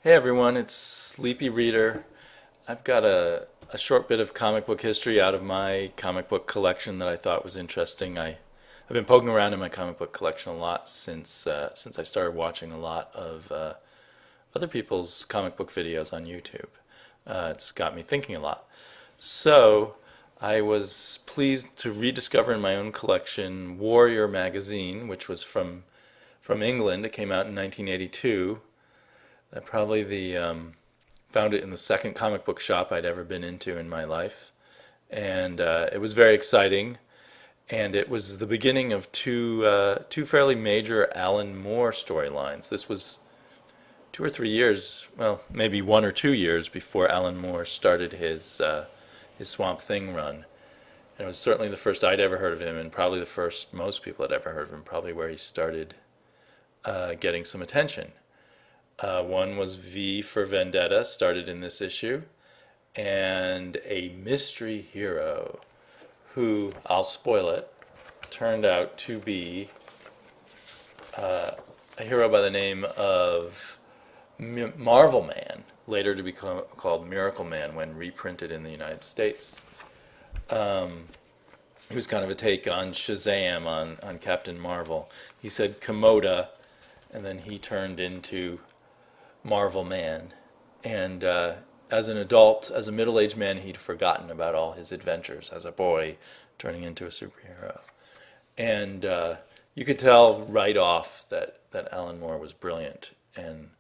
Hey everyone, it's Sleepy Reader. I've got a short bit of comic book history out of my comic book collection that I thought was interesting. I've been poking around in my comic book collection a lot since I started watching a lot of other people's comic book videos on YouTube. It's got me thinking a lot. So I was pleased to rediscover in my own collection Warrior magazine, which was from England. It came out in 1982. I probably found it in the second comic book shop I'd ever been into in my life, and it was very exciting. And it was the beginning of two fairly major Alan Moore storylines. This was 2 or 3 years, well, maybe 1 or 2 years before Alan Moore started his Swamp Thing run. And it was certainly the first I'd ever heard of him, and probably the first most people had ever heard of him. Probably where he started getting some attention. One was V for Vendetta, started in this issue, and a mystery hero who, I'll spoil it, turned out to be a hero by the name of Marvel Man, later to be called Miracle Man when reprinted in the United States. It was kind of a take on Shazam, on Captain Marvel. He said Komoda, and then he turned into Marvel Man, and as an adult, as a middle-aged man, he'd forgotten about all his adventures as a boy turning into a superhero. And you could tell right off that Alan Moore was brilliant. And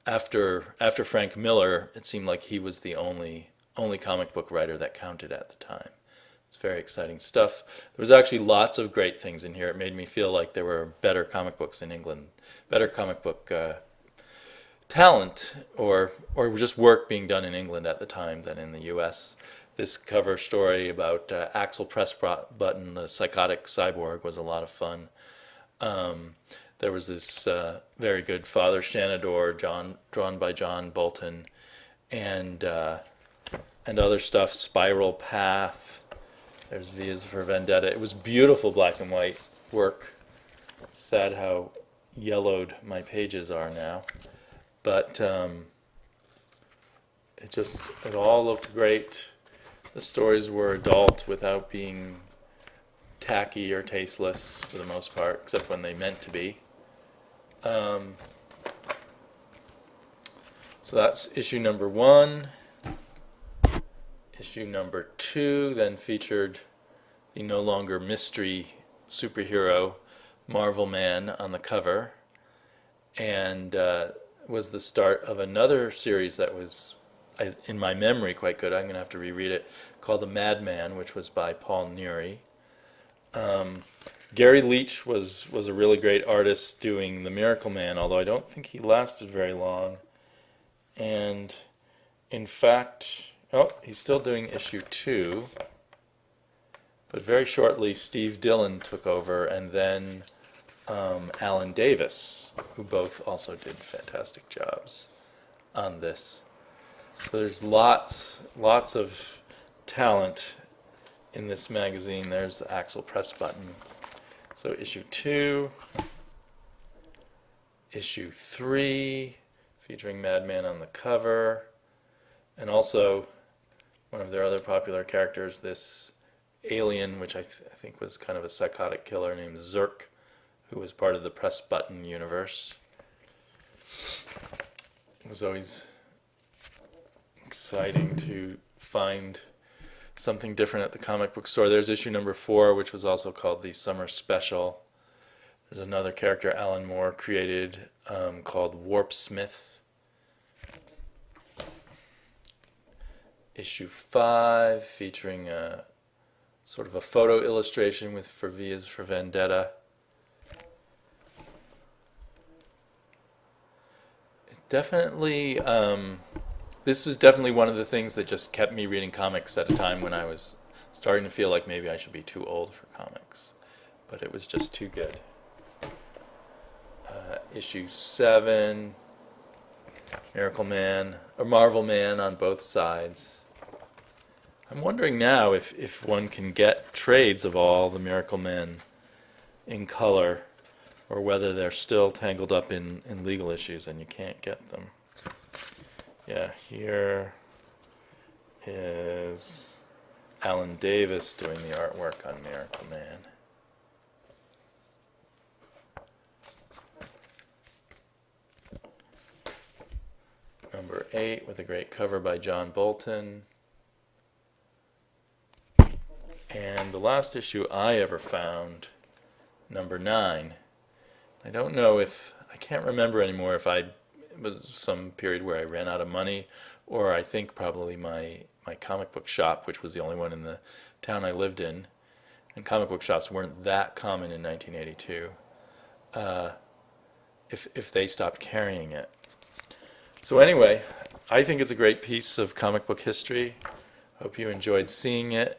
after Frank Miller, it seemed like he was the only comic book writer that counted at the time. It's very exciting stuff. There was actually lots of great things in here. It made me feel like there were better comic books in England, better comic book talent or just work being done in England at the time than in the US. This cover story about Axel Pressbutton, the psychotic cyborg, was a lot of fun. There was this very good Father Shanador, drawn by John Bolton, and other stuff, Spiral Path. There's V for Vendetta. It was beautiful black and white work. Sad how yellowed my pages are now. But it all looked great. The stories were adult without being tacky or tasteless for the most part, except when they meant to be. So that's issue number 1. Issue number 2 then featured the no longer mystery superhero Marvel Man on the cover, and was the start of another series that was, in my memory, quite good. I'm going to have to reread it, called The Madman, which was by Paul Neary. Gary Leach was a really great artist doing The Miracle Man, although I don't think he lasted very long. And in fact, he's still doing issue 2. But very shortly, Steve Dillon took over, and then Alan Davis, who both also did fantastic jobs on this. So there's lots of talent in this magazine. There's the Axel Pressbutton. So issue 2, issue 3, featuring Madman on the cover, and also one of their other popular characters, this alien, which I think was kind of a psychotic killer named Zurk, who was part of the Pressbutton universe. It was always exciting to find something different at the comic book store. There's issue number 4, which was also called the Summer Special. There's another character Alan Moore created called Warp Smith. Issue 5, featuring a sort of a photo illustration with V for Vendetta. Definitely, this is definitely one of the things that just kept me reading comics at a time when I was starting to feel like maybe I should be too old for comics. But it was just too good. Issue 7, Miracle Man, or Marvel Man on both sides. I'm wondering now if one can get trades of all the Miracle Men in color, or whether they're still tangled up in legal issues and you can't get them. Yeah, here is Alan Davis doing the artwork on Miracle Man. Number 8 with a great cover by John Bolton. And the last issue I ever found, number 9. I don't know if, I can't remember anymore if it was some period where I ran out of money, or I think probably my comic book shop, which was the only one in the town I lived in, and comic book shops weren't that common in 1982, if they stopped carrying it. So anyway, I think it's a great piece of comic book history. Hope you enjoyed seeing it.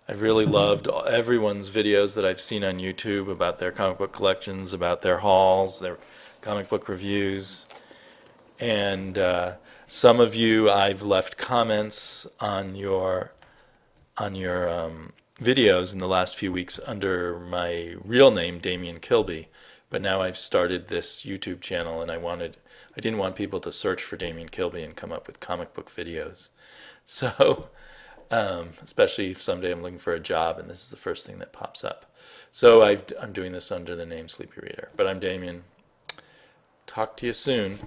I've really loved everyone's videos that I've seen on YouTube about their comic book collections, about their hauls, their comic book reviews. And some of you, I've left comments on your videos in the last few weeks under my real name, Damian Kilby. But now I've started this YouTube channel, and I didn't want people to search for Damian Kilby and come up with comic book videos. So, especially if someday I'm looking for a job and this is the first thing that pops up. So I'm doing this under the name Sleepy Reader. But I'm Damian. Talk to you soon.